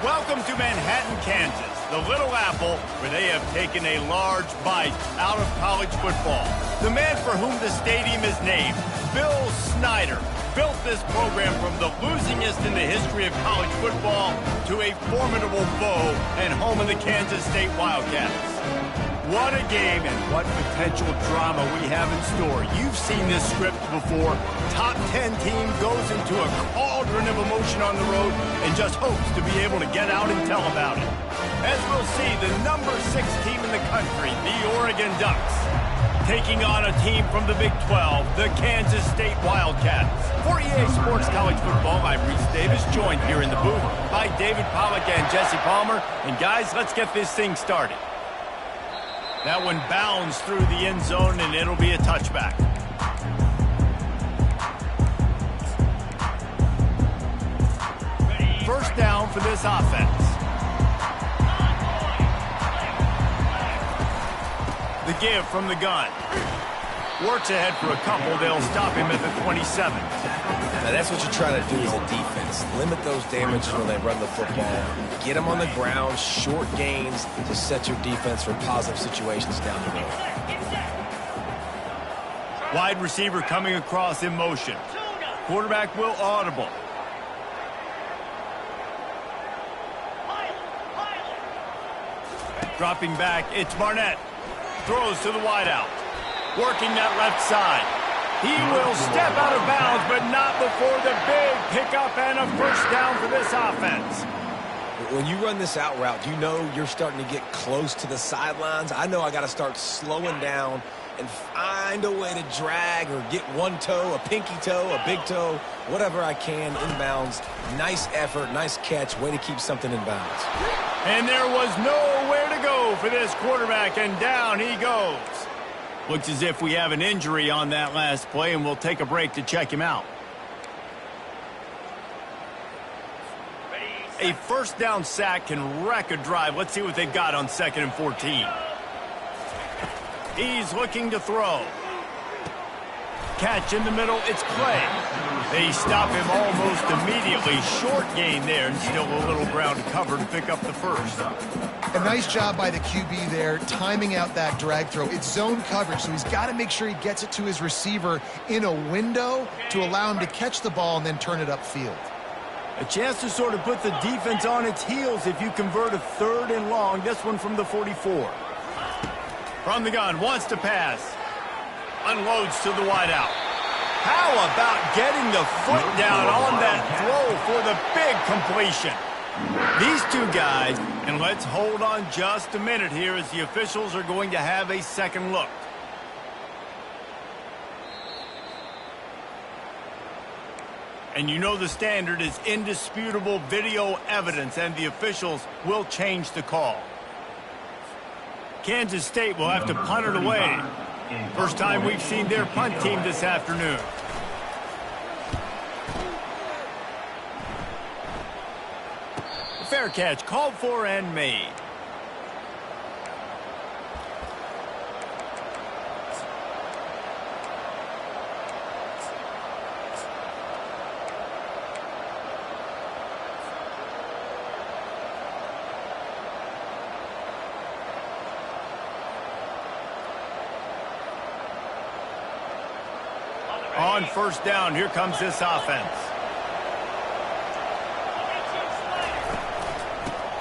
Welcome to Manhattan, Kansas, the Little Apple, where they have taken a large bite out of college football. The man for whom the stadium is named, Bill Snyder, built this program from the losingest in the history of college football to a formidable foe and home of the Kansas State Wildcats. What a game and what potential drama we have in store. You've seen this script before. Top 10 team goes into a cauldron of emotion on the road and just hopes to be able to get out and tell about it. As we'll see, the number 6 team in the country, the Oregon Ducks, taking on a team from the Big 12, the Kansas State Wildcats. For EA Sports College Football, I'm Reese Davis, joined here in the booth by David Pollack and Jesse Palmer. And guys, let's get this thing started. That one bounds through the end zone, and it'll be a touchback. First down for this offense. The give from the gun. Works ahead for a couple. They'll stop him at the 27. Now that's what you're trying to do as a defense. Limit those damages when they run the football. Get them on the ground, short gains to set your defense for positive situations down the road. Wide receiver coming across in motion. Quarterback will audible. Dropping back, it's Barnett. Throws to the wideout. Working that left side. He will step out of bounds, but not before the big pickup and a first down for this offense. When you run this out route, you know you're starting to get close to the sidelines. I know I got to start slowing down and find a way to drag or get one toe, a pinky toe, a big toe, whatever I can inbounds. Nice effort, nice catch, way to keep something in bounds. And there was nowhere to go for this quarterback, and down he goes. Looks as if we have an injury on that last play, and we'll take a break to check him out. A first down sack can wreck a drive. Let's see what they've got on 2nd and 14. He's looking to throw. Catch in the middle, it's Clay. They stop him almost immediately. Short gain there, and still a little ground to cover to pick up the first. A nice job by the QB there, timing out that drag throw. It's zone coverage, so he's got to make sure he gets it to his receiver in a window to allow him to catch the ball and then turn it upfield. A chance to sort of put the defense on its heels if you convert a 3rd and long. This one from the 44. From the gun, wants to pass. Unloads to the wideout. How about getting the foot down on that throw for the big completion? These two guys, and let's hold on just a minute here as the officials are going to have a second look. And you know the standard is indisputable video evidence, and the officials will change the call. Kansas State will have to punt it away. First time we've seen their punt team this afternoon. Fair catch, called for and made. On first down, here comes this offense.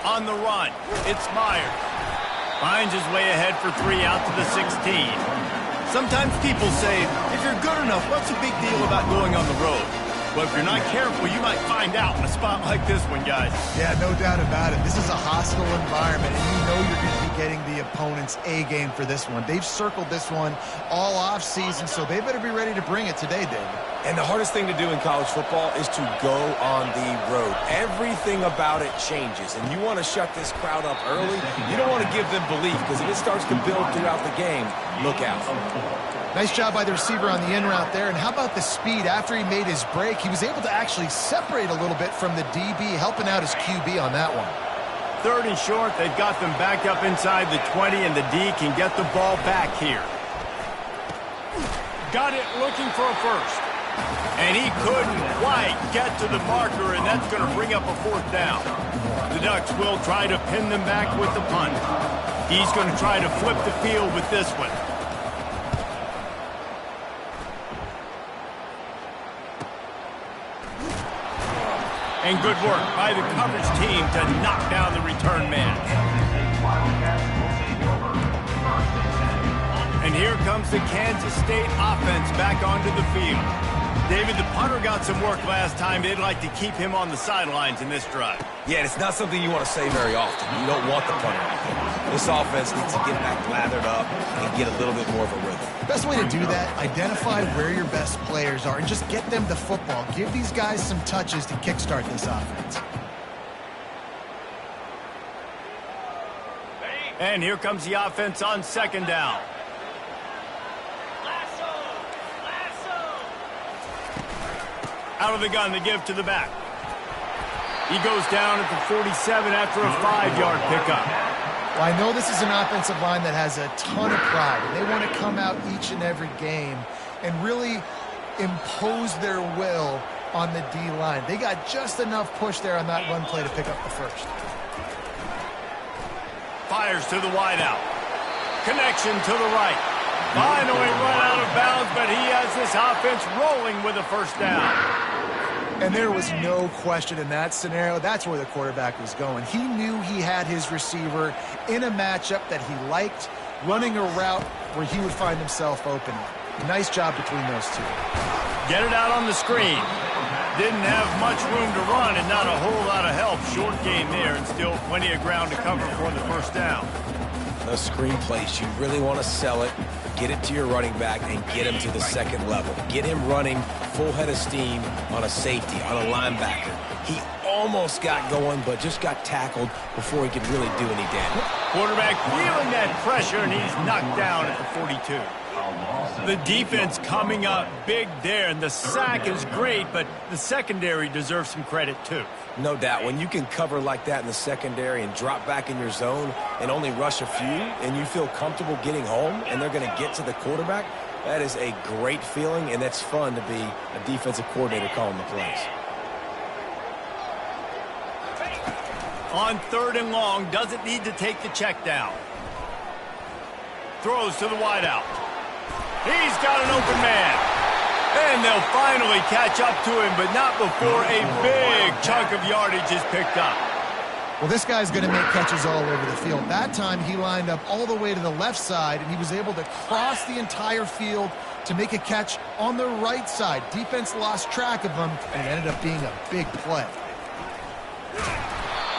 On the run, it's Myers. Finds his way ahead for 3 out to the 16. Sometimes people say, if you're good enough, what's the big deal about going on the road? Well, if you're not careful, you might find out in a spot like this one, guys. Yeah, no doubt about it. This is a hostile environment, and you know you're going to be getting the opponent's A-game for this one. They've circled this one all off-season, so they better be ready to bring it today, David. And the hardest thing to do in college football is to go on the road. Everything about it changes, and you want to shut this crowd up early. You don't want to give them belief, because if it starts to build throughout the game, look out. Nice job by the receiver on the in route there. And how about the speed? After he made his break, he was able to actually separate a little bit from the DB, helping out his QB on that one. 3rd and short, they've got them back up inside the 20, and the D can get the ball back here. Got it looking for a first. And he couldn't quite get to the marker, and that's going to bring up a 4th down. The Ducks will try to pin them back with the punt. He's going to try to flip the field with this one. And good work by the coverage team to knock down the return man. And here comes the Kansas State offense back onto the field. David, the punter got some work last time. They'd like to keep him on the sidelines in this drive. Yeah, it's not something you want to say very often. You don't want the punter. This offense needs to get back lathered up and get a little bit more of a rhythm. Best way to do that, identify where your best players are and just get them the football. Give these guys some touches to kickstart this offense. And here comes the offense on second down. Out of the gun to give to the back. He goes down at the 47 after a 5-yard pickup. Well, I know this is an offensive line that has a ton of pride. They want to come out each and every game and really impose their will on the D-line. They got just enough push there on that run play to pick up the first. Fires to the wideout. Connection to the right. Finally run out of bounds, but he has this offense rolling with a first down. And there was no question in that scenario. That's where the quarterback was going. He knew he had his receiver in a matchup that he liked, running a route where he would find himself open. Nice job between those two. Get it out on the screen. Didn't have much room to run and not a whole lot of help. Short game there and still plenty of ground to cover for the first down. Those screen plays, you really want to sell it, get it to your running back, and get him to the second level. Get him running full head of steam on a safety, on a linebacker. He almost got going, but just got tackled before he could really do any damage. Quarterback feeling that pressure, and he's knocked down at the 42. The defense coming up big there, and the sack is great, but the secondary deserves some credit too. No doubt. When you can cover like that in the secondary and drop back in your zone and only rush a few, and you feel comfortable getting home, and they're going to get to the quarterback, that is a great feeling, and that's fun to be a defensive coordinator calling the plays. On 3rd and long, doesn't need to take the check down. Throws to the wideout. He's got an open man. And they'll finally catch up to him, but not before a big chunk of yardage is picked up. Well, this guy's going to make catches all over the field. That time, he lined up all the way to the left side, and he was able to cross the entire field to make a catch on the right side. Defense lost track of him, and it ended up being a big play.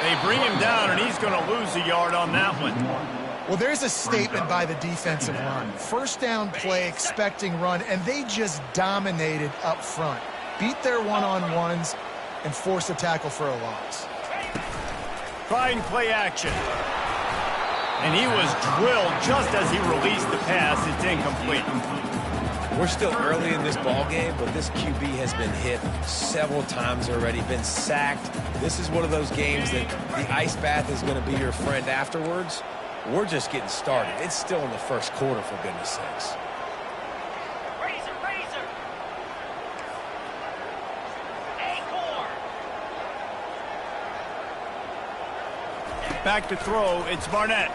They bring him down, and he's going to lose a yard on that one. Well, there's a statement by the defensive line. First down play, expecting run, and they just dominated up front. Beat their one-on-ones and forced a tackle for a loss. Trying play action. And he was drilled just as he released the pass. It's incomplete. We're still early in this ball game, but this QB has been hit several times already, been sacked. This is one of those games that the ice bath is going to be your friend afterwards. We're just getting started. It's still in the first quarter, for goodness sakes. Razor. Acorn. Back to throw. It's Barnett.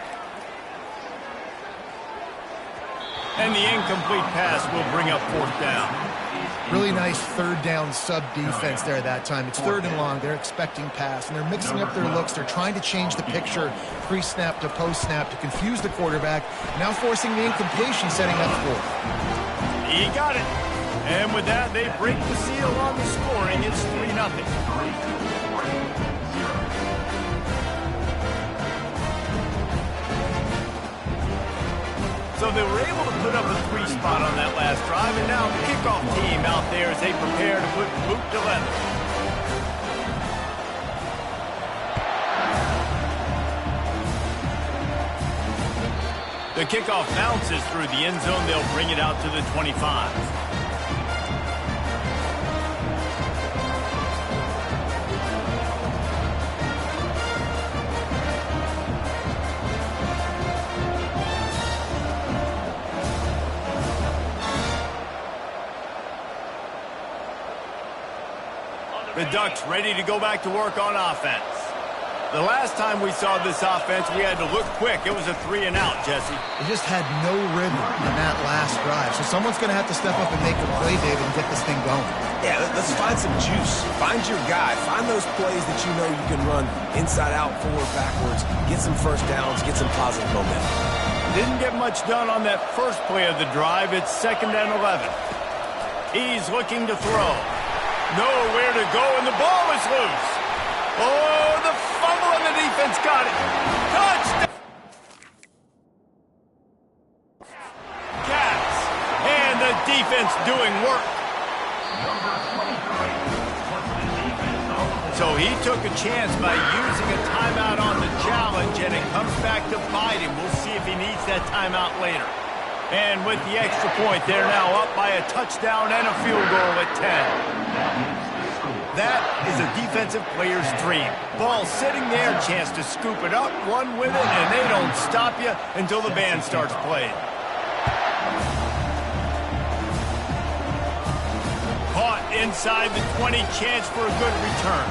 And the incomplete pass will bring up 4th down. Really nice 3rd down sub-defense there that time. It's 3rd and long. They're expecting pass, and they're mixing up their looks. They're trying to change the picture pre-snap to post-snap to confuse the quarterback, now forcing the incompletion, setting up 4th. He got it. And with that, they break the seal on the scoring. It's 3-0. So they were able to put up a 3 spot on that last drive, and now the kickoff team out there as they prepare to put boot to leather. The kickoff bounces through the end zone. They'll bring it out to the 25. The Ducks ready to go back to work on offense. The last time we saw this offense, we had to look quick. It was a 3 and out, Jesse. They just had no rhythm in that last drive. So someone's going to have to step up and make a play, David, and get this thing going. Yeah, let's find some juice. Find your guy. Find those plays that you know you can run inside out, forward, backwards. Get some first downs. Get some positive momentum. Didn't get much done on that first play of the drive. It's 2nd and 11. He's looking to throw. Nowhere to go, and the ball is loose. Oh, the fumble, and the defense got it. Touchdown! Cats, and the defense doing work. So he took a chance by using a timeout on the challenge, and it comes back to bite him. We'll see if he needs that timeout later. And with the extra point, they're now up by a touchdown and a field goal at 10. That is a defensive player's dream. Ball sitting there, chance to scoop it up, run with it, and they don't stop you until the band starts playing. Caught inside the 20, chance for a good return.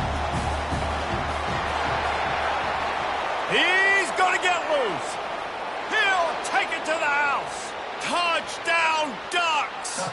He's going to get loose. He'll take it to the house. Touchdown, Ducks!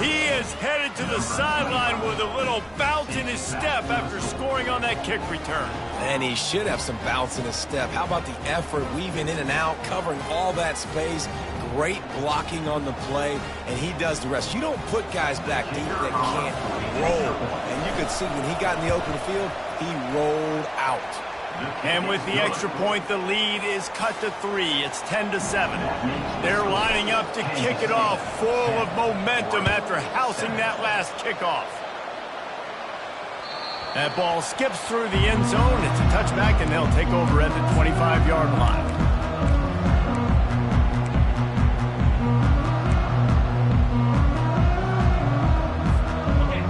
He is headed to the sideline with a little bounce in his step after scoring on that kick return. And he should have some bounce in his step. How about the effort, weaving in and out, covering all that space, great blocking on the play, and he does the rest. You don't put guys back deep that can't roll. And you could see when he got in the open field, he rolled out. And with the extra point, the lead is cut to 3. It's 10-7. They're lining up to kick it off, full of momentum after housing that last kickoff. That ball skips through the end zone. It's a touchback, and they'll take over at the 25-yard line.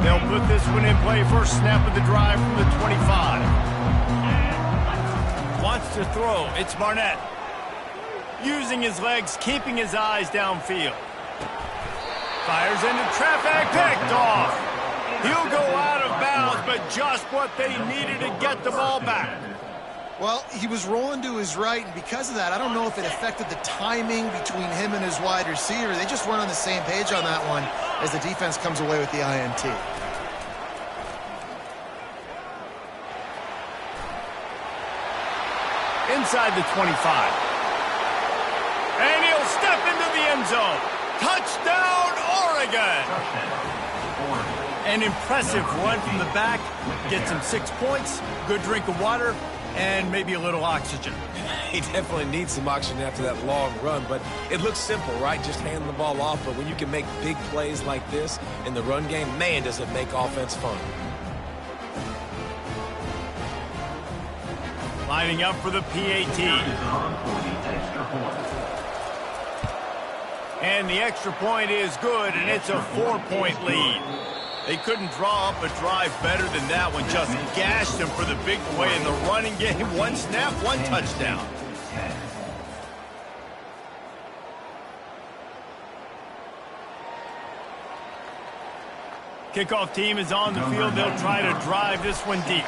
They'll put this one in play. First snap of the drive from the 25. Wants to throw. It's Barnett. Using his legs, keeping his eyes downfield. Fires into traffic, picked off. He'll go out of bounds, but just what they needed to get the ball back. Well, he was rolling to his right, and because of that, I don't know if it affected the timing between him and his wide receiver. They just weren't on the same page on that one as the defense comes away with the INT. Inside the 25. And he'll step into the end zone. Touchdown, Oregon! An impressive run from the back. Gets him 6 points, good drink of water, and maybe a little oxygen. He definitely needs some oxygen after that long run, but it looks simple, right? Just hand the ball off, but when you can make big plays like this in the run game, man, does it make offense fun. Lining up for the PAT. And the extra point is good, and it's a 4-point lead. They couldn't draw up a drive better than that one. Just gashed them for the big play in the running game. One snap, one touchdown. Kickoff team is on the field. They'll try to drive this one deep.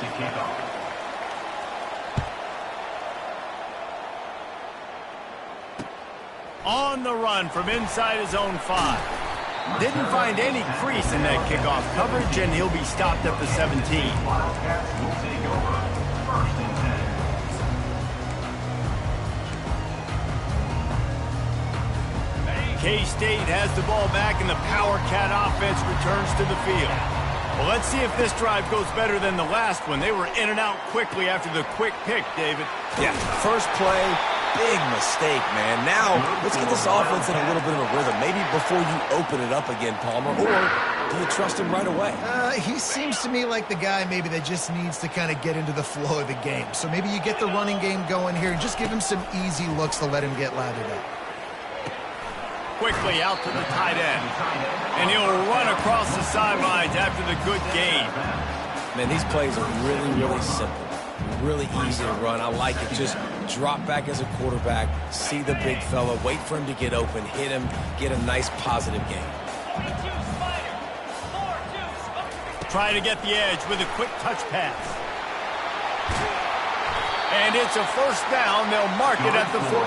On the run from inside his own 5. Didn't find any crease in that kickoff coverage, and he'll be stopped at the 17. K-State has the ball back, and the Power Cat offense returns to the field. Well, let's see if this drive goes better than the last one. They were in and out quickly after the quick pick, David. Yeah, first play, big mistake, man. Now, let's get this offense in a little bit of a rhythm. Maybe before you open it up again, Palmer, or do you trust him right away? He seems to me like the guy maybe that just needs to kind of get into the flow of the game. So maybe you get the running game going here and just give him some easy looks to let him get lathered up. Quickly out to the tight end. And he'll run across the sidelines after the good gain. Man, these plays are really, really simple. Really easy to run. I like it. Just drop back as a quarterback, see the big fella, wait for him to get open, hit him, get a nice positive gain. Try to get the edge with a quick touch pass. And it's a first down. They'll mark it at the 44.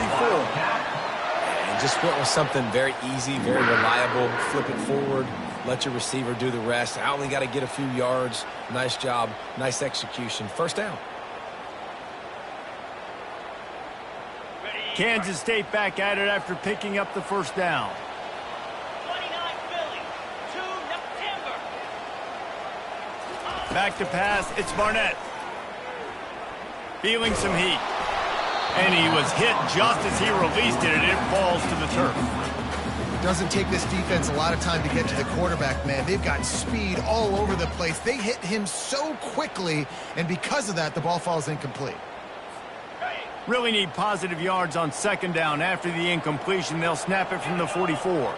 And just went with something very easy, very reliable. Flip it forward. Let your receiver do the rest. I only got to get a few yards. Nice job. Nice execution. First down. Kansas State back at it after picking up the first down. 29 Philly, 2 Denver. Back to pass. It's Barnett. Feeling some heat. And he was hit just as he released it, and it falls to the turf. It doesn't take this defense a lot of time to get to the quarterback, man. They've got speed all over the place. They hit him so quickly, and because of that, the ball falls incomplete. Really need positive yards on second down. After the incompletion, they'll snap it from the 44.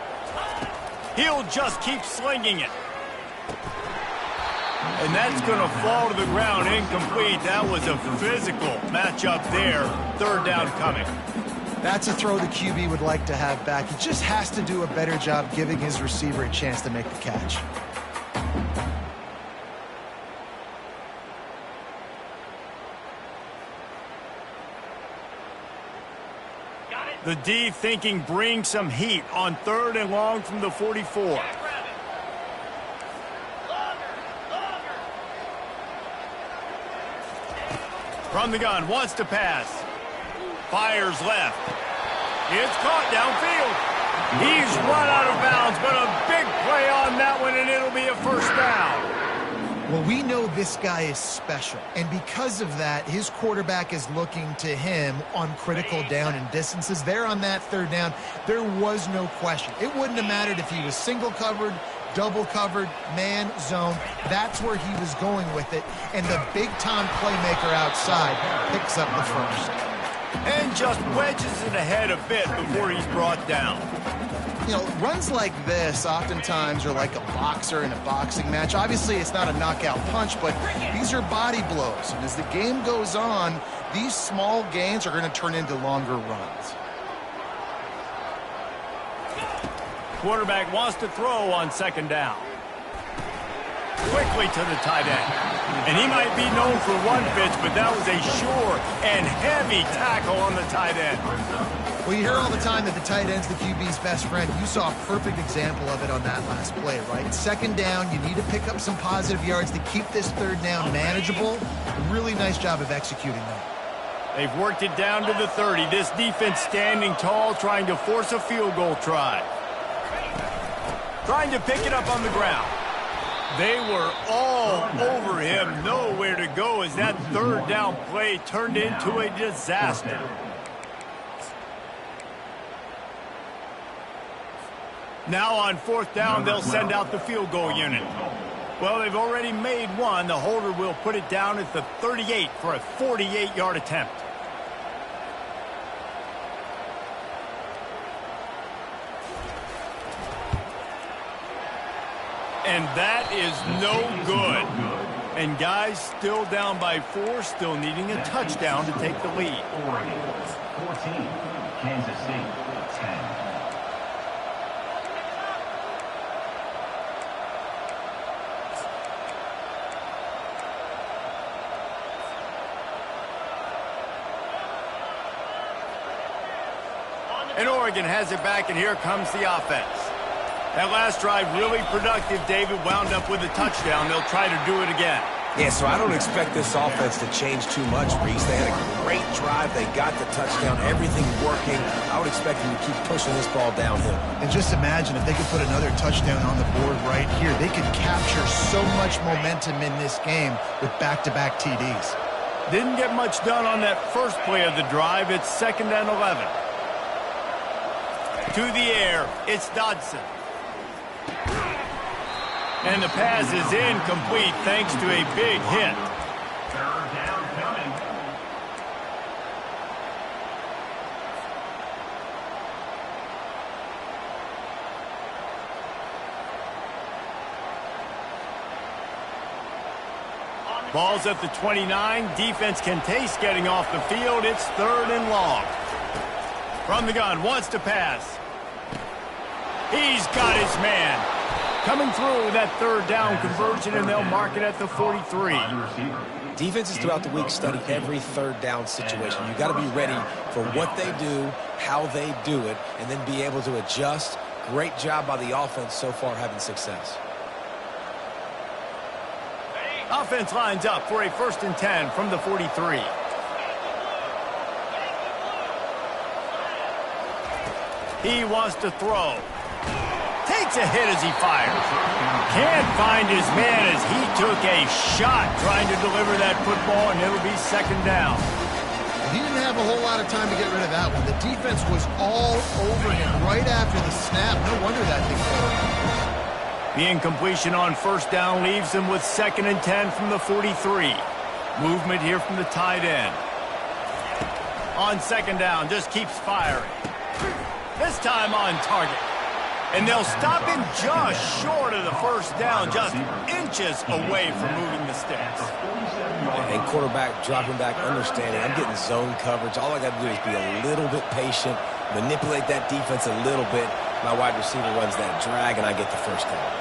He'll just keep slinging it. And that's going to fall to the ground incomplete. That was a physical matchup there. Third down coming. That's a throw the QB would like to have back. He just has to do a better job giving his receiver a chance to make the catch. The D thinking bring some heat on third and long from the 44. From the gun, wants to pass. Fires left. It's caught downfield. He's run out of bounds, but a big play on that one, and it'll be a first down. Well, we know this guy is special, and because of that, his quarterback is looking to him on critical down and distances. There on that third down, there was no question. It wouldn't have mattered if he was single covered, double covered, man, zone. That's where he was going with it, and the big-time playmaker outside picks up the first. And just wedges it ahead a bit before he's brought down. You know, runs like this oftentimes are like a boxer in a boxing match. Obviously, it's not a knockout punch, but these are body blows. And as the game goes on, these small gains are going to turn into longer runs. Quarterback wants to throw on second down. Quickly to the tight end. And he might be known for one pitch, but that was a sure and heavy tackle on the tight end. Well, you hear all the time that the tight end's the QB's best friend. You saw a perfect example of it on that last play, right? Second down, you need to pick up some positive yards to keep this third down manageable. Really nice job of executing that. They've worked it down to the 30. This defense standing tall, trying to force a field goal try. Trying to pick it up on the ground. They were all over him. Nowhere to go as that third down play turned into a disaster. Now on fourth down, they'll send out the field goal unit. Well, they've already made one. The holder will put it down at the 38 for a 48-yard attempt. And that is no good. And guys still down by 4, still needing a touchdown to take the lead. Oregon 14, Kansas State 10. And Oregon has it back, and here comes the offense. That last drive really productive. David wound up with a touchdown. They'll try to do it again. Yeah, so I don't expect this offense to change too much, Reese. They had a great drive. They got the touchdown. Everything working. I would expect them to keep pushing this ball downhill. And just imagine if they could put another touchdown on the board right here. They could capture so much momentum in this game with back-to-back TDs. Didn't get much done on that first play of the drive. It's 2nd and 11. To the air, it's Dodson. And the pass is incomplete thanks to a big hit. Third down coming. Ball's at the 29. Defense can taste getting off the field. It's 3rd and long. From the gun, wants to pass. He's got his man. Coming through that third down conversion, and they'll mark it at the 43. Receiver Defenses throughout the week study every third down situation. You got to be ready for what they do, how they do it, and then be able to adjust. Great job by the offense so far having success. Offense lines up for a 1st and 10 from the 43. He wants to throw. Takes a hit as he fires. Can't find his man as he took a shot trying to deliver that football, and it'll be 2nd down. He didn't have a whole lot of time to get rid of that one. The defense was all over him right after the snap. No wonder that thing failed. The incompletion on 1st down leaves him with 2nd and 10 from the 43. Movement here from the tight end. On 2nd down, just keeps firing. This time on target. And they'll stop him just short of the 1st down, just inches away from moving the sticks. And quarterback dropping back, understanding I'm getting zone coverage. All I got to do is be a little bit patient, manipulate that defense a little bit. My wide receiver runs that drag, and I get the 1st down.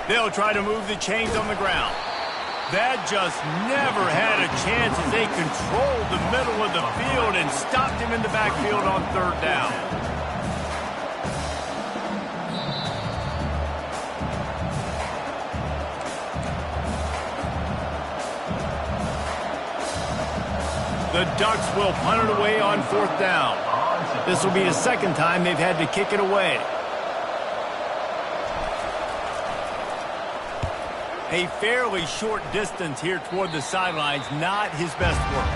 They'll try to move the chains on the ground. That just never had a chance as they controlled the middle of the field and stopped him in the backfield on 3rd down. The Ducks will punt it away on 4th down. This will be the 2nd time they've had to kick it away. A fairly short distance here toward the sidelines, not his best work.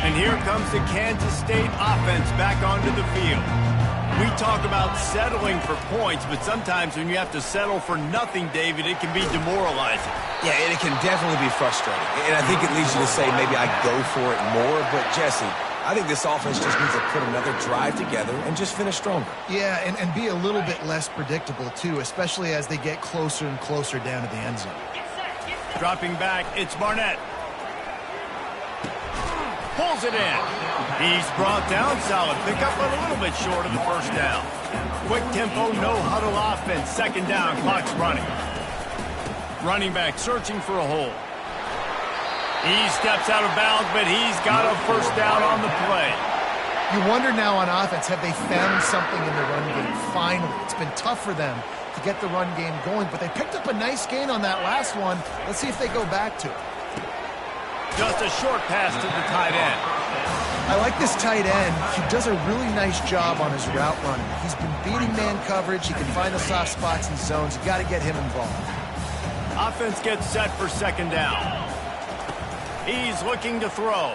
And here comes the Kansas State offense back onto the field. We talk about settling for points, but sometimes when you have to settle for nothing, David, it can be demoralizing. Yeah, and it can definitely be frustrating. And I think it leads you to say maybe I go for it more. But, Jesse, I think this offense just needs to put another drive together and just finish stronger. Yeah, and be a little bit less predictable, too, especially as they get closer and closer down to the end zone. Dropping back, it's Barnett. Pulls it in. He's brought down, solid pickup, but a little bit short of the 1st down. Quick tempo, no huddle offense. 2nd down, clock's running. Running back searching for a hole. He steps out of bounds, but he's got a 1st down on the play. You wonder now on offense, have they found something in the run game? Finally, it's been tough for them to get the run game going, but they picked up a nice gain on that last one. Let's see if they go back to it. Just a short pass to the tight end. I like this tight end. He does a really nice job on his route running. He's been beating man coverage. He can find the soft spots and zones. You got to get him involved. Offense gets set for 2nd down. He's looking to throw.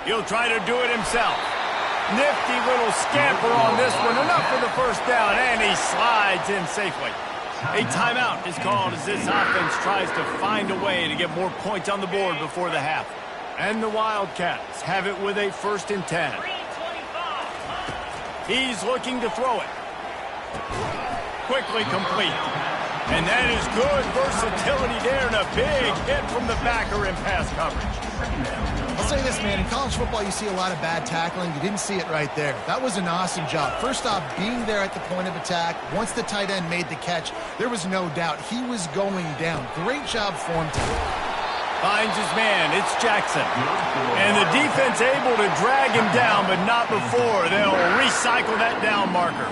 He'll try to do it himself. Nifty little scamper on this one. Enough for the 1st down, and he slides in safely. A timeout is called as this offense tries to find a way to get more points on the board before the half. And the Wildcats have it with a 1st and 10. He's looking to throw it. Quickly complete. And that is good versatility there and a big hit from the backer in pass coverage. I'll say this, man. In college football, you see a lot of bad tackling. You didn't see it right there. That was an awesome job. First off, being there at the point of attack. Once the tight end made the catch, there was no doubt he was going down. Great job for him today. Finds his man. It's Jackson. And the defense able to drag him down, but not before. They'll recycle that down marker.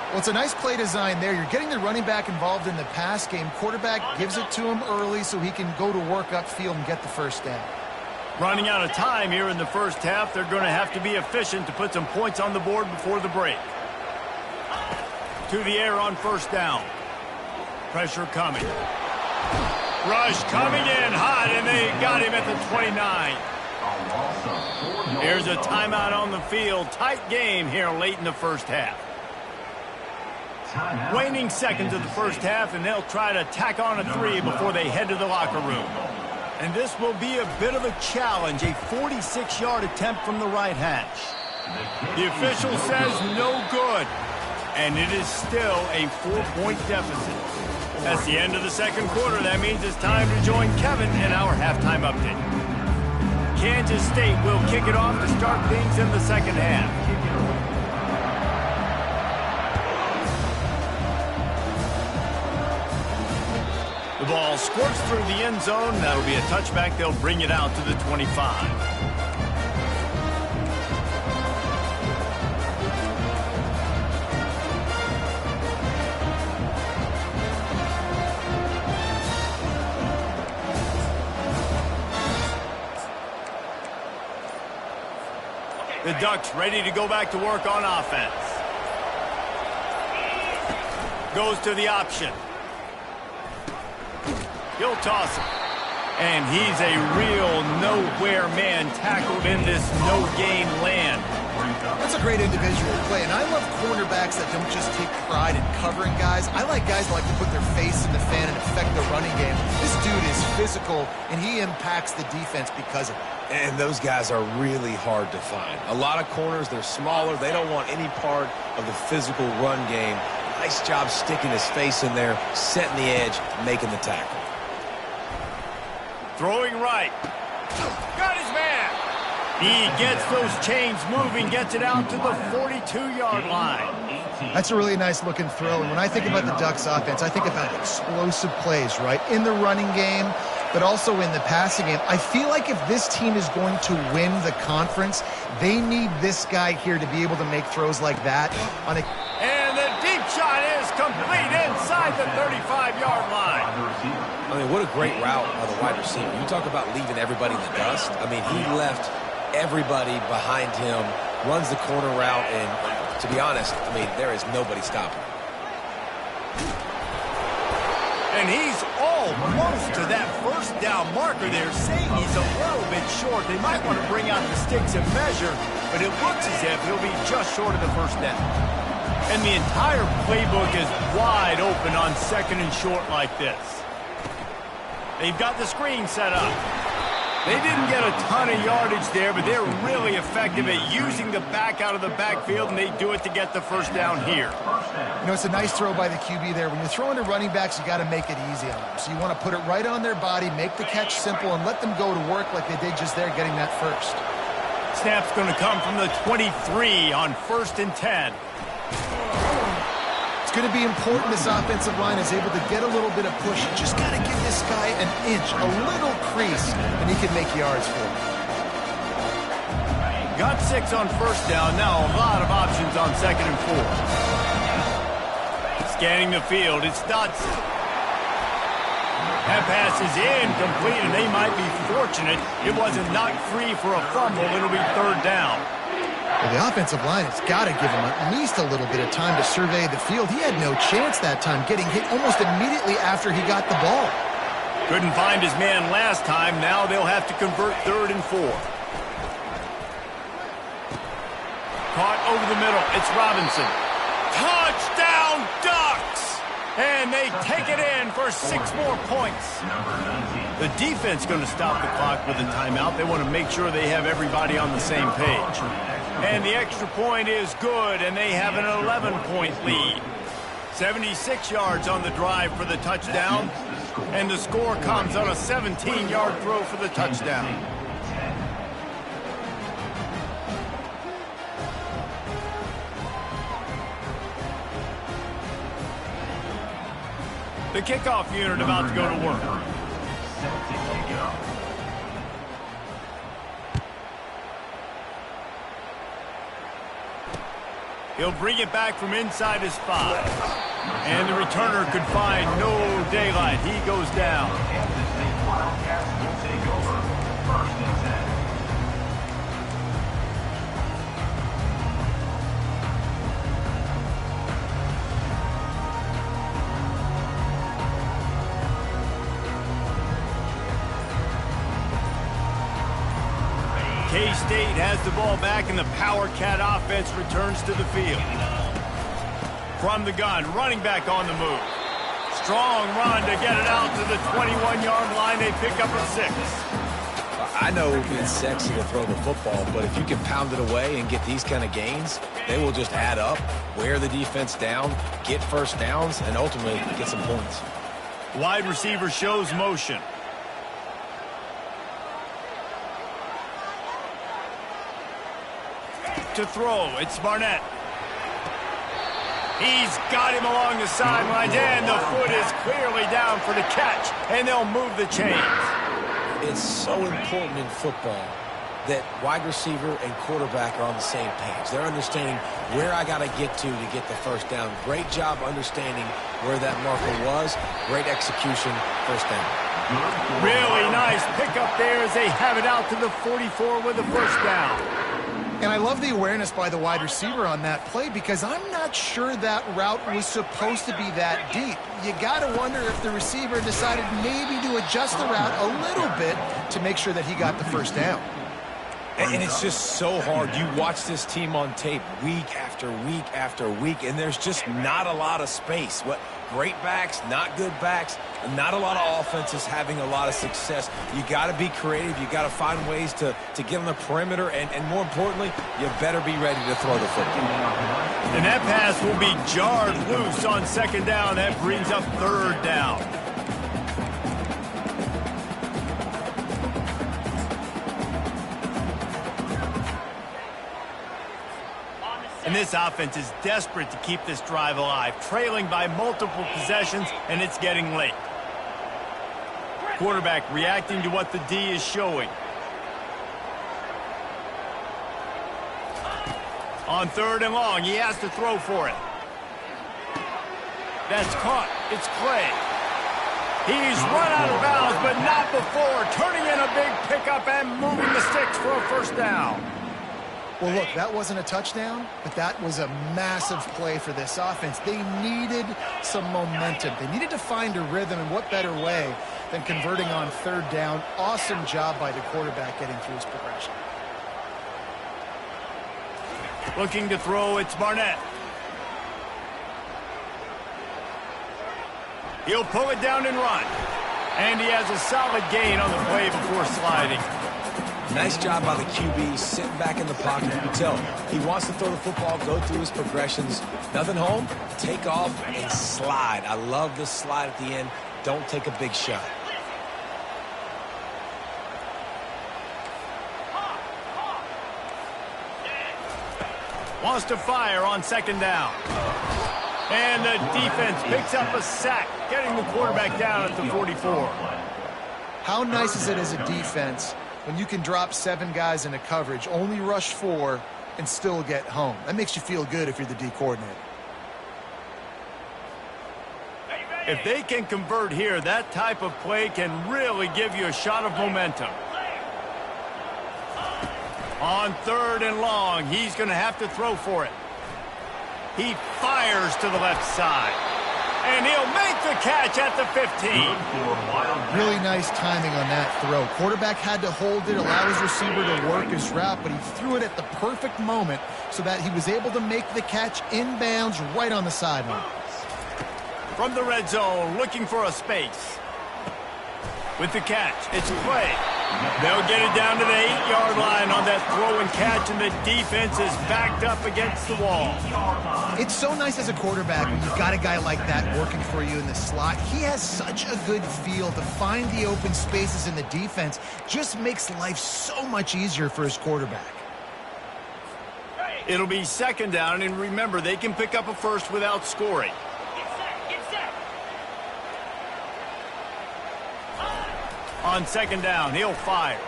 Well, it's a nice play design there. You're getting the running back involved in the pass game. Quarterback gives it to him early so he can go to work upfield and get the 1st down. Running out of time here in the 1st half. They're going to have to be efficient to put some points on the board before the break. To the air on 1st down. Pressure coming. Rush coming in hot, and they got him at the 29. Here's a timeout on the field. Tight game here late in the 1st half. Waning seconds of the 1st half, and they'll try to tack on a 3 before they head to the locker room. And this will be a bit of a challenge, a 46-yard attempt from the right hash. The official says no good. And it is still a 4-point deficit. That's the end of the second quarter. That means it's time to join Kevin in our halftime update. Kansas State will kick it off to start things in the second half. The ball squirts through the end zone. That'll be a touchback. They'll bring it out to the 25. The Ducks ready to go back to work on offense. Goes to the option. He'll toss it. And he's a real nowhere man tackled in this no-gain land. That's a great individual play, and I love cornerbacks that don't just take pride in covering guys. I like guys that like to put their face in the fan and affect the running game. This dude is physical, and he impacts the defense because of it. And those guys are really hard to find. A lot of corners, they're smaller. They don't want any part of the physical run game. Nice job sticking his face in there, setting the edge, making the tackle. Throwing right. Got his man. He gets those chains moving, gets it out to the 42-yard line. That's a really nice looking throw. And when I think about the Ducks offense, I think about explosive plays, right? In the running game, but also in the passing game. I feel like if this team is going to win the conference, they need this guy here to be able to make throws like that. And the deep shot is complete inside the 35-yard line. I mean, what a great route by the wide receiver. You talk about leaving everybody in the dust. I mean, he left everybody behind him, runs the corner route, and to be honest, I mean, there is nobody stopping him. And he's almost to that first down marker there, saying he's a little bit short. They might want to bring out the sticks and measure, but it looks as if he'll be just short of the first down. And the entire playbook is wide open on second and short like this. They've got the screen set up. They didn't get a ton of yardage there, but they're really effective at using the back out of the backfield, and they do it to get the first down here. You know, it's a nice throw by the QB there. When you're throwing to running backs, you got to make it easy on them. So you want to put it right on their body, make the catch simple, and let them go to work like they did just there, getting that first. Snap's going to come from the 23 on 1st and 10. It's going to be important this offensive line is able to get a little bit of push. You just got to give this guy an inch, a little crease, and he can make yards for him. Got 6 on first down. Now a lot of options on 2nd and 4. Scanning the field, it's Dotson. That pass is incomplete, and they might be fortunate it wasn't knocked free for a fumble. It'll be 3rd down. Well, the offensive line has got to give him at least a little bit of time to survey the field. He had no chance that time, getting hit almost immediately after he got the ball. Couldn't find his man last time. Now they'll have to convert 3rd and 4. Caught over the middle. It's Robinson. Touchdown, Ducks! And they take it in for 6 more points. The defense going to stop the clock with a timeout. They want to make sure they have everybody on the same page. And the extra point is good, and they have an 11-point lead. 76 yards on the drive for the touchdown, and the score comes on a 17-yard throw for the touchdown. The kickoff unit about to go to work. He'll bring it back from inside his 5. And the returner could find no daylight. He goes down. K-State has the ball back, and the Power Cat offense returns to the field. From the gun, running back on the move. Strong run to get it out to the 21-yard line. They pick up a 6. I know it's sexy to throw the football, but if you can pound it away and get these kind of gains, they will just add up, wear the defense down, get first downs, and ultimately get some points. Wide receiver shows motion. To throw, it's Barnett. He's got him along the sidelines, and the foot is clearly down for the catch, and they'll move the chains. It's so important in football that wide receiver and quarterback are on the same page. They're understanding where I got to get the first down. Great job understanding where that marker was. Great execution, first down. Really nice pickup there as they have it out to the 44 with the first down. And I love the awareness by the wide receiver on that play because I'm not sure that route was supposed to be that deep. You got to wonder if the receiver decided maybe to adjust the route a little bit to make sure that he got the first down. And it's just so hard. You watch this team on tape week after week after week, and there's just not a lot of space. Great backs, not good backs, and not a lot of offenses having a lot of success. You got to be creative. You got to find ways to get on the perimeter, and more importantly, you better be ready to throw the football. And that pass will be jarred loose on second down. That brings up third down. And this offense is desperate to keep this drive alive, trailing by multiple possessions, and it's getting late. Quarterback reacting to what the D is showing. On third and long, he has to throw for it. That's caught. It's Clay. He's run out of bounds, but not before. Turning in a big pickup and moving the sticks for a first down. Well, look, that wasn't a touchdown, but that was a massive play for this offense. They needed some momentum. They needed to find a rhythm, and what better way than converting on third down. Awesome job by the quarterback getting through his progression. Looking to throw, it's Barnett. He'll pull it down and run. And he has a solid gain on the play before sliding. Nice job by the QB, sitting back in the pocket. You can tell he wants to throw the football, go through his progressions. Nothing home, take off, and slide. I love this slide at the end. Don't take a big shot. Wants to fire on second down. And the defense picks up a sack, getting the quarterback down at the 44. How nice is it as a defense when you can drop 7 guys into coverage, only rush 4, and still get home? That makes you feel good if you're the D coordinator. If they can convert here, that type of play can really give you a shot of momentum. On third and long, he's going to have to throw for it. He fires to the left side. And he'll make the catch at the 15. Really nice timing on that throw. Quarterback had to hold it, allow his receiver to work his route, but he threw it at the perfect moment so that he was able to make the catch inbounds right on the sideline. From the red zone, looking for a space. With the catch, it's Clay. They'll get it down to the 8-yard line on that throw and catch, and the defense is backed up against the wall. It's so nice as a quarterback when you've got a guy like that working for you in the slot. He has such a good feel to find the open spaces in the defense. Just makes life so much easier for his quarterback. It'll be second down, and remember, they can pick up a first without scoring. On second down, he'll fire.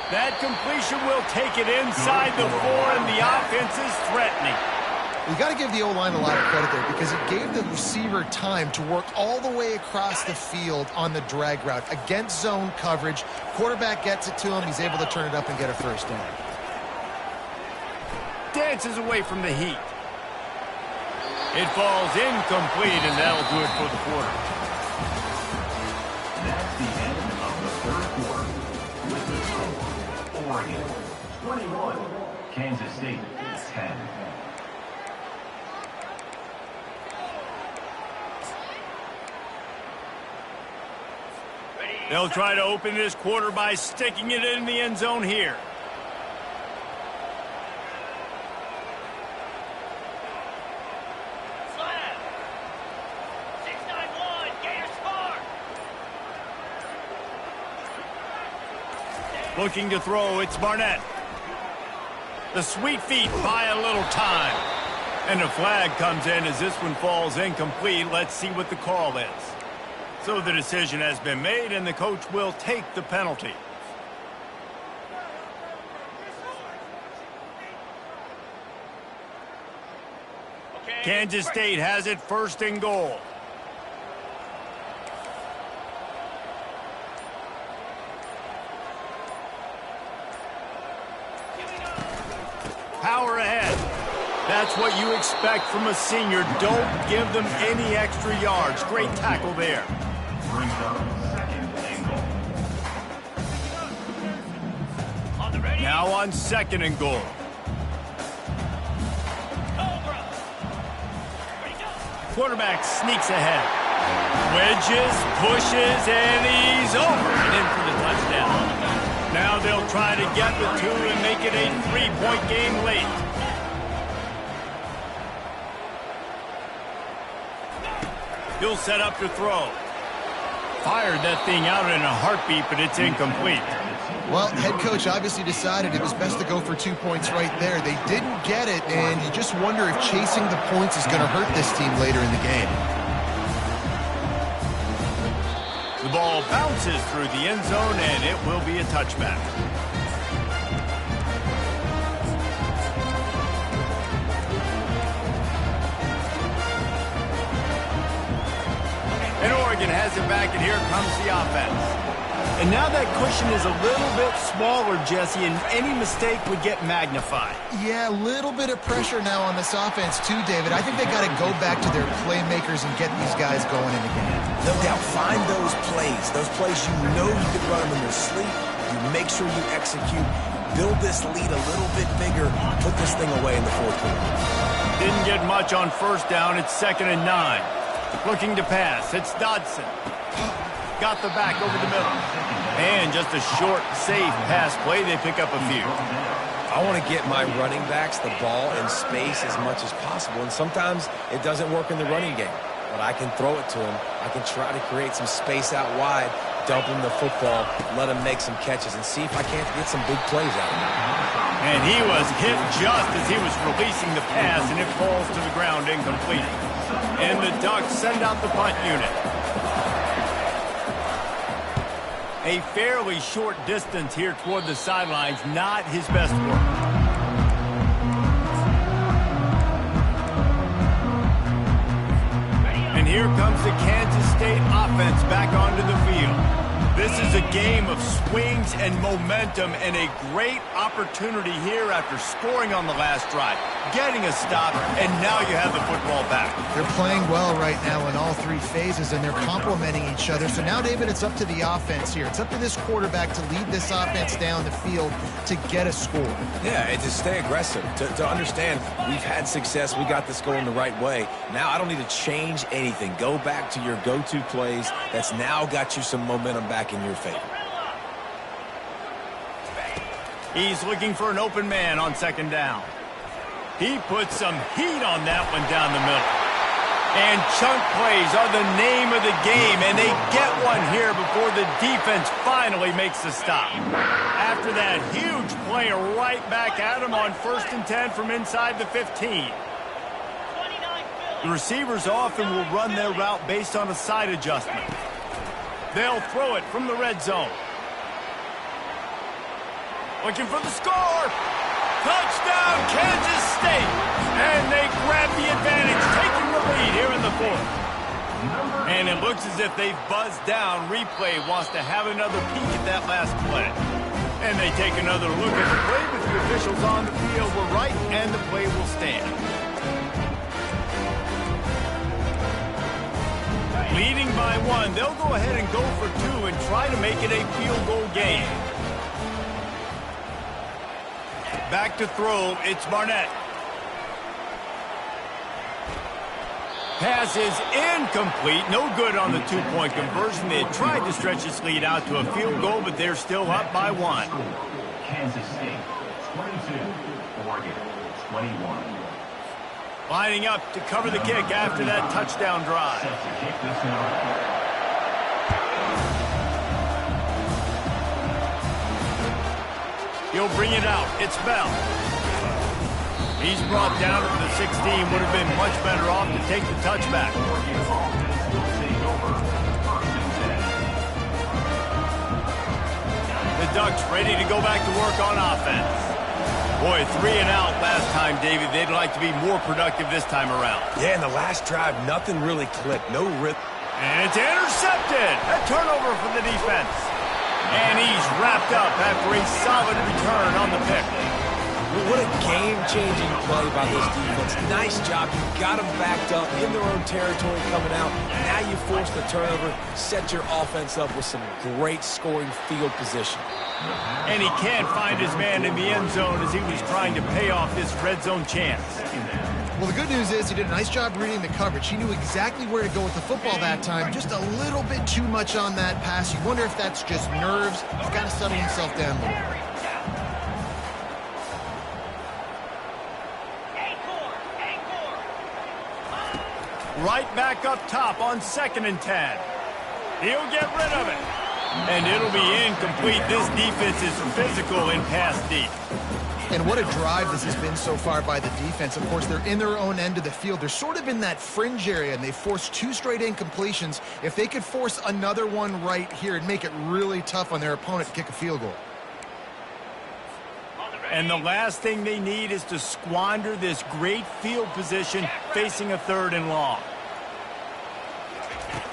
That completion will take it inside the 4, and the offense is threatening. You got to give the O-line a lot of credit there because it gave the receiver time to work all the way across the field on the drag route against zone coverage. Quarterback gets it to him. He's able to turn it up and get a first down. Dances away from the heat. It falls incomplete, and that'll do it for the quarter. That's the end of the third quarter. With the score, Oregon 21, Kansas State 10. They'll try to open this quarter by sticking it in the end zone here. Slab. 691. Gators score. Looking to throw, it's Barnett. The sweet feet buy a little time. And a flag comes in as this one falls incomplete. Let's see what the call is. So the decision has been made, and the coach will take the penalty. Okay. Kansas State has it first and goal. Power ahead. That's what you expect from a senior. Don't give them any extra yards. Great tackle there. Brings up second and goal. On the ready. Now on second and goal. Cobra. Ready, go. Quarterback sneaks ahead. Wedges, pushes, and he's over and in for the touchdown. Now they'll try to get the two and make it a 3-point game late. He'll set up to throw. Fired that thing out in a heartbeat, but it's incomplete. Well, head coach obviously decided it was best to go for 2 points right there. They didn't get it, and you just wonder if chasing the points is going to hurt this team later in the game. The ball bounces through the end zone, and it will be a touchback. And Oregon has it back, and here comes the offense. And now that cushion is a little bit smaller, Jesse, and any mistake would get magnified. Yeah, a little bit of pressure now on this offense too, David. I think they got to go back to their playmakers and get these guys going in the game. No doubt, find those plays you know you can run them in your sleep. You make sure you execute. Build this lead a little bit bigger. Put this thing away in the fourth quarter. Didn't get much on first down. It's 2nd and 9. Looking to pass. It's Dodson. Got the back over the middle. And just a short, safe pass play. They pick up a few. I want to get my running backs the ball in space as much as possible. And sometimes it doesn't work in the running game. But I can throw it to him. I can try to create some space out wide, dump him the football, let him make some catches, and see if I can't get some big plays out of him. And he was hit just as he was releasing the pass, and it falls to the ground incomplete. And the Ducks send out the punt unit. A fairly short distance here toward the sidelines, not his best work. And here comes the Kansas State offense back onto the field. This is a game of swings and momentum, and a great opportunity here after scoring on the last drive, getting a stop, and now you have the football back. They're playing well right now in all three phases, and they're complementing each other. So now, David, it's up to the offense here. It's up to this quarterback to lead this offense down the field to get a score. Yeah, and to stay aggressive, to understand we've had success, we got this going the right way. Now I don't need to change anything. Go back to your go-to plays. That's now got you some momentum back in your favor. He's looking for an open man on 2nd down. He puts some heat on that one down the middle. And chunk plays are the name of the game, and they get one here before the defense finally makes the stop. After that huge play right back at him on 1st and 10 from inside the 15. The receivers often will run their route based on a side adjustment. They'll throw it from the red zone. Looking for the score. Touchdown, Kansas State. And they grab the advantage, taking the lead here in the 4th. And it looks as if they've buzzed down. Replay wants to have another peek at that last play. And they take another look at the play, but the officials on the field were right, and the play will stand. Leading by 1, they'll go ahead and go for 2 and try to make it a field goal game. Back to throw, it's Barnett. Pass is incomplete. No good on the two-point conversion. They tried to stretch this lead out to a field goal, but they're still up by one. Kansas State, 22. Oregon, 21. Lining up to cover the kick after that touchdown drive. Set to kick this one off. He'll bring it out. It's Bell. He's brought down at the 16. Would have been much better off to take the touchback. Oregon offense will take over. 1st and 10. The Ducks ready to go back to work on offense. Boy, 3 and out last time, David. They'd like to be more productive this time around. Yeah, in the last drive, nothing really clicked. No rhythm. And it's intercepted. A turnover for the defense. And he's wrapped up after a solid return on the pick. What a game-changing play by this defense. Nice job. You got them backed up in their own territory coming out. Now you force the turnover, set your offense up with some great scoring field position. And he can't find his man in the end zone as he was trying to pay off this red zone chance. Well, the good news is he did a nice job reading the coverage. He knew exactly where to go with the football that time. Just a little bit too much on that pass. You wonder if that's just nerves. He's got to settle himself down a little bit. Right back up top on 2nd and 10. He'll get rid of it. And it'll be incomplete. This defense is physical in pass deep. And what a drive this has been so far by the defense. Of course, they're in their own end of the field. They're sort of in that fringe area, and they forced 2 straight incompletions. If they could force another one right here and make it really tough on their opponent to kick a field goal. And the last thing they need is to squander this great field position facing a 3rd and long.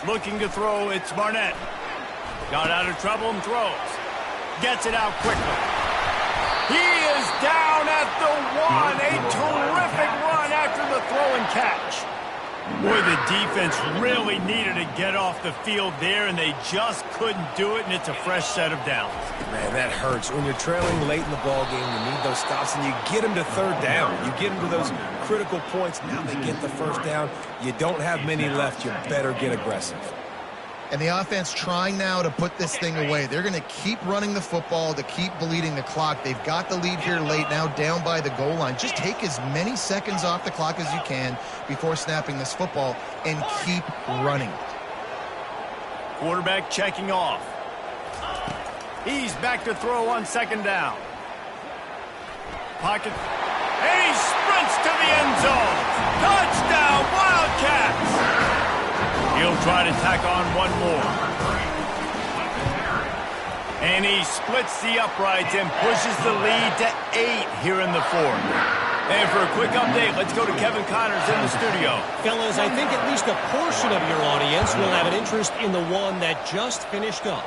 Looking to throw, it's Barnett. Got out of trouble and throws. Gets it out quickly. He is down at the 1. A terrific run after the throw and catch. Boy, the defense really needed to get off the field there, and they just couldn't do it, and it's a fresh set of downs. Man, that hurts. When you're trailing late in the ball game, you need those stops, and you get them to 3rd down. You get them to those critical points. Now they get the 1st down. You don't have many left. You better get aggressive. And the offense trying now to put this thing away. They're going to keep running the football to keep bleeding the clock. They've got the lead here late, now down by the goal line. Just take as many seconds off the clock as you can before snapping this football and keep running. Quarterback checking off. He's back to throw on 2nd down. Pocket. And he sprints to the end zone. Touchdown, Wildcats! He'll try to tack on one more. And he splits the uprights and pushes the lead to 8 here in the 4th. And for a quick update, let's go to Kevin Connors in the studio. Fellas, I think at least a portion of your audience will have an interest in the one that just finished up.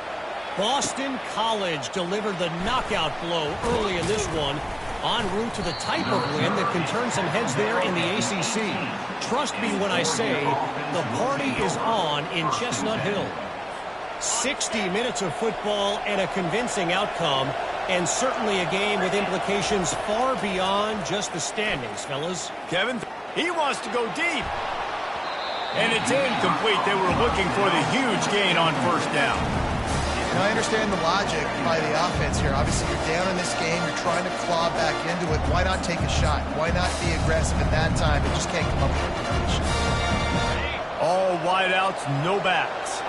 Boston College delivered the knockout blow early in this one, en route to the type of win that can turn some heads there in the ACC. Trust me when I say the party is on in Chestnut Hill. 60 minutes of football and a convincing outcome, and certainly a game with implications far beyond just the standings, fellas. Kevin, he wants to go deep. And it's incomplete. They were looking for the huge gain on 1st down. Now, I understand the logic by the offense here. Obviously, you're down in this game. You're trying to claw back into it. Why not take a shot? Why not be aggressive at that time? It just can't come up with a completion. All wideouts, no backs.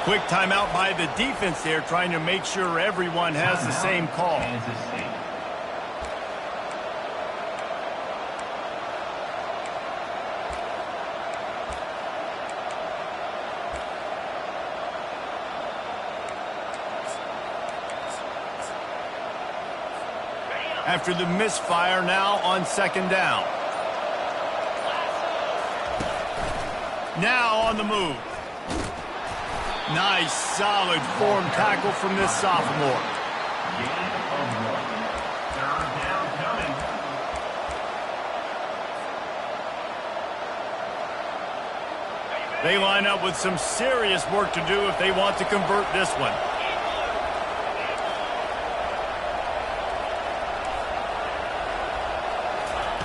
Quick timeout by the defense there, trying to make sure everyone has the same call. Kansas State. After the misfire, now on 2nd down. Now on the move. Nice, solid form tackle from this sophomore. Gain of 1. 3rd down coming. They line up with some serious work to do if they want to convert this one.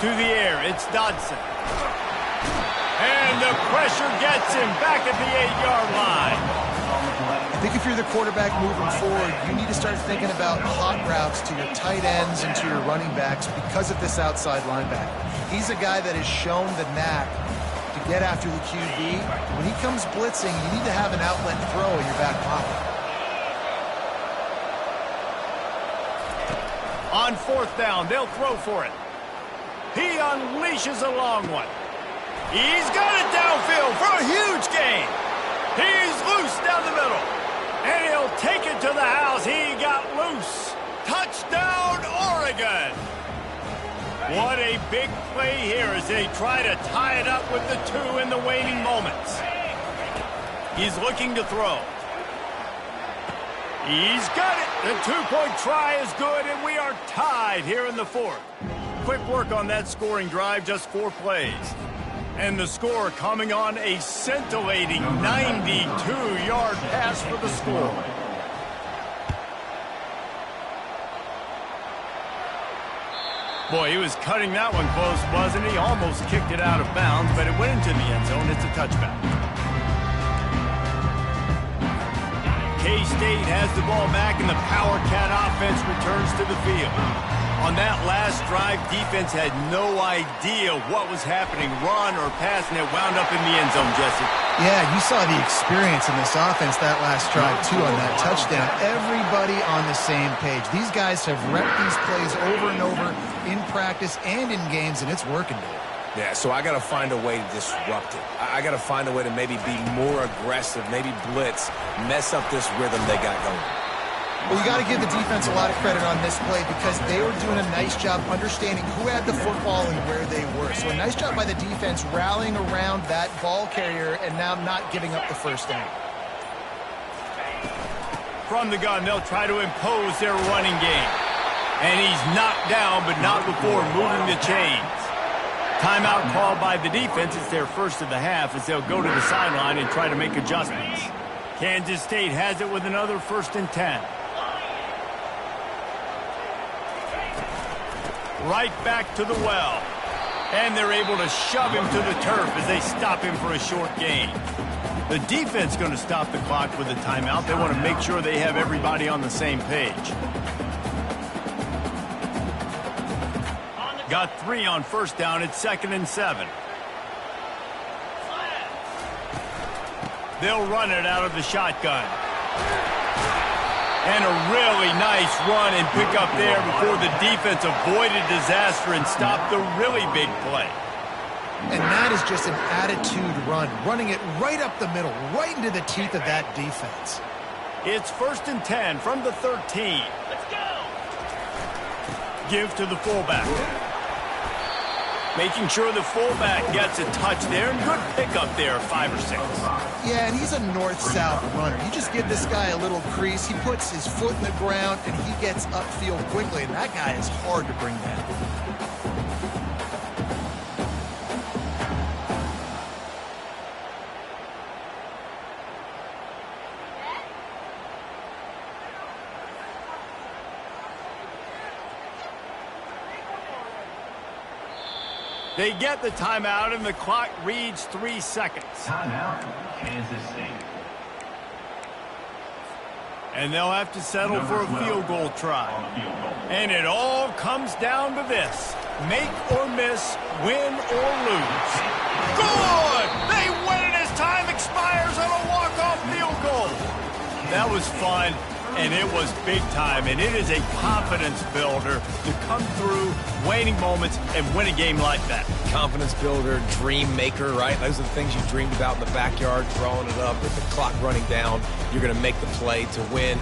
To the air, it's Dodson. And the pressure gets him back at the 8-yard line. I think if you're the quarterback moving forward, you need to start thinking about hot routes to your tight ends and to your running backs because of this outside linebacker. He's a guy that has shown the knack to get after the QB. When he comes blitzing, you need to have an outlet throw in your back pocket. On 4th down, they'll throw for it. He unleashes a long one. He's got it downfield for a huge gain. He's loose down the middle. And he'll take it to the house. He got loose. Touchdown, Oregon. What a big play here as they try to tie it up with the 2 in the waning moments. He's looking to throw. He's got it. The 2-point try is good, and we are tied here in the 4th. Quick work on that scoring drive, just 4 plays. And the score coming on a scintillating 92-yard pass for the score. Boy, he was cutting that one close, wasn't he? Almost kicked it out of bounds, but it went into the end zone. It's a touchback. K-State has the ball back, and the Power Cat offense returns to the field. On that last drive, defense had no idea what was happening, run or pass, and it wound up in the end zone, Jesse. Yeah, you saw the experience in this offense that last drive, too, on that touchdown. Everybody on the same page. These guys have repped these plays over and over in practice and in games, and it's working, dude. Yeah, so I got to find a way to disrupt it. I got to find a way to maybe be more aggressive, maybe blitz, mess up this rhythm they got going. Well, you got to give the defense a lot of credit on this play because they were doing a nice job understanding who had the football and where they were. So a nice job by the defense rallying around that ball carrier and now not giving up the first down. From the gun, they'll try to impose their running game. And he's knocked down, but not before moving the chains. Timeout called by the defense. It's their first of the half as they'll go to the sideline and try to make adjustments. Kansas State has it with another 1st and 10. Right back to the well. And they're able to shove him to the turf as they stop him for a short gain. The defense going to stop the clock with a timeout. They want to make sure they have everybody on the same page. Got 3 on 1st down. It's 2nd and 7. They'll run it out of the shotgun. And a really nice run and pick up there before the defense avoided disaster and stopped the really big play. And that is just an attitude run, running it right up the middle, right into the teeth of that defense. It's 1st and 10 from the 13. Let's go. Give to the fullback. Making sure the fullback gets a touch there, and good pickup there, 5 or 6. Yeah, and he's a north-south runner. You just give this guy a little crease, he puts his foot in the ground, and he gets upfield quickly, and that guy is hard to bring down. They get the timeout, and the clock reads 3 seconds. Timeout, Kansas State. And they'll have to settle for a field goal try. And it all comes down to this. Make or miss, win or lose. Good! They win it as time expires on a walk-off field goal. That was fun, and it was big time. And it is a confidence builder to come through waning moments and win a game like that. Confidence builder, dream maker, right? Those are the things you dreamed about in the backyard, throwing it up with the clock running down. You're going to make the play to win.